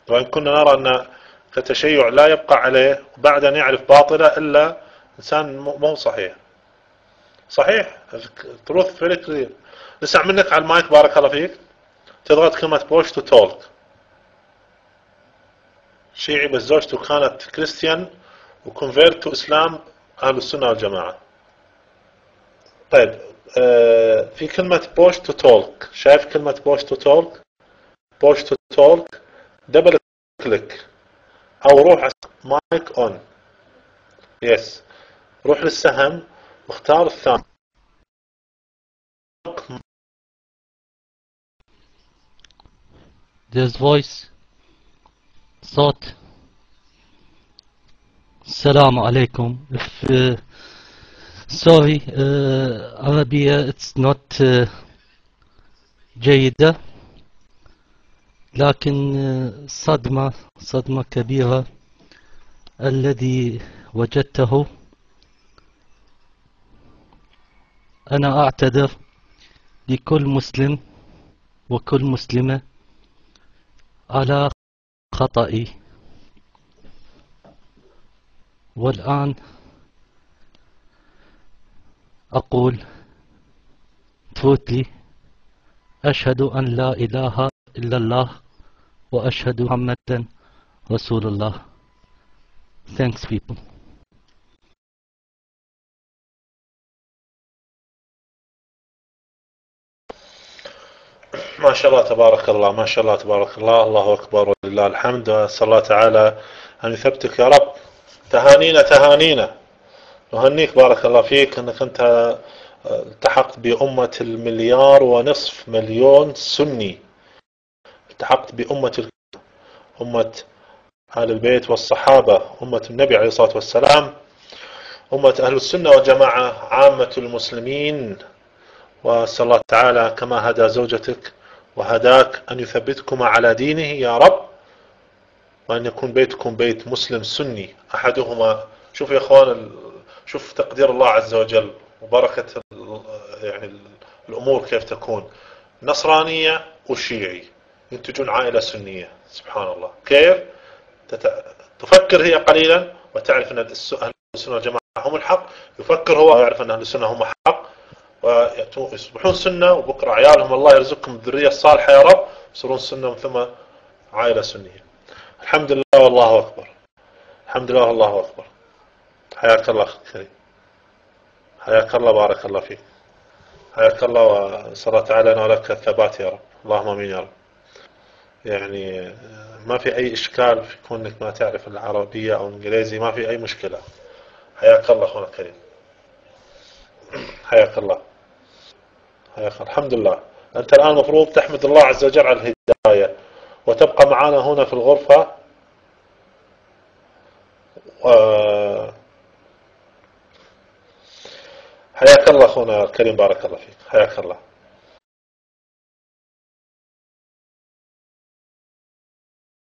وإن كنا نرى أن التشيع لا يبقى عليه بعد أن يعرف باطله إلا إنسان مو صحيح. صحيح التروث فيري كلير. نسمع منك على المايك بارك الله فيك. تضغط كلمة بوش تو تولك. شيعي بس زوجته كانت كريستيان وكونفيرت تو إسلام أهل السنة والجماعة. طيب في كلمة بوش تو تولك. شايف كلمة بوش تو تولك؟ بوش تو تولك دبل كليك أو روح على مايك أون. يس روح للسهم واختار الثاني. There's voice صوت. السلام عليكم. Sorry, عربية it's not جيدة، لكن صدمة كبيرة الذي وجدته. أنا أعتذر لكل مسلم وكل مسلمة على خطئي، والآن أقول truthfully أشهد أن لا إله إلا الله وأشهد محمدا رسول الله. Thanks people. ما شاء الله تبارك الله، ما شاء الله تبارك الله، الله أكبر ولله الحمد. وأسأل الله تعالى أن يثبتك يا رب. تهانينا تهانينا، نهنيك بارك الله فيك أنك أنت التحقت بأمة 1.5 مليار سني. التحقت بأمة أمة أهل البيت والصحابة، أمة النبي عليه الصلاة والسلام، أمة أهل السنة والجماعة، عامة المسلمين. وأسأل الله تعالى كما هدى زوجتك وهداك أن يثبتكما على دينه يا رب، وأن يكون بيتكم بيت مسلم سني أحدهما. شوف يا إخوان، شوف تقدير الله عز وجل وبركة يعني الأمور كيف تكون. نصرانية وشيعي ينتجون عائلة سنية، سبحان الله. كيف تفكر هي قليلا وتعرف أن أهل السنة والجماعة هم الحق، يفكر هو ويعرف أن أهل السنة هم حق، ويصبحون سنة، وبكرة عيالهم الله يرزقهم الذرية الصالحة يا رب، يصيرون سنة ومن ثم عائلة سنية. الحمد لله والله أكبر، الحمد لله والله أكبر. حياك الله أخي الكريم، حياك الله، بارك الله فيك، حياك الله، وأسأل الله تعالى لنا ولك الثبات يا رب، اللهم آمين يا رب. يعني ما في أي إشكال في كونك ما تعرف العربية أو الإنجليزي، ما في أي مشكلة. حياك الله أخونا الكريم، حياك الله، حياك الله. الحمد لله. أنت الآن المفروض تحمد الله عز وجل على الهداية وتبقى معنا هنا في الغرفة. حياك الله أخونا الكريم، بارك الله فيك، حياك الله.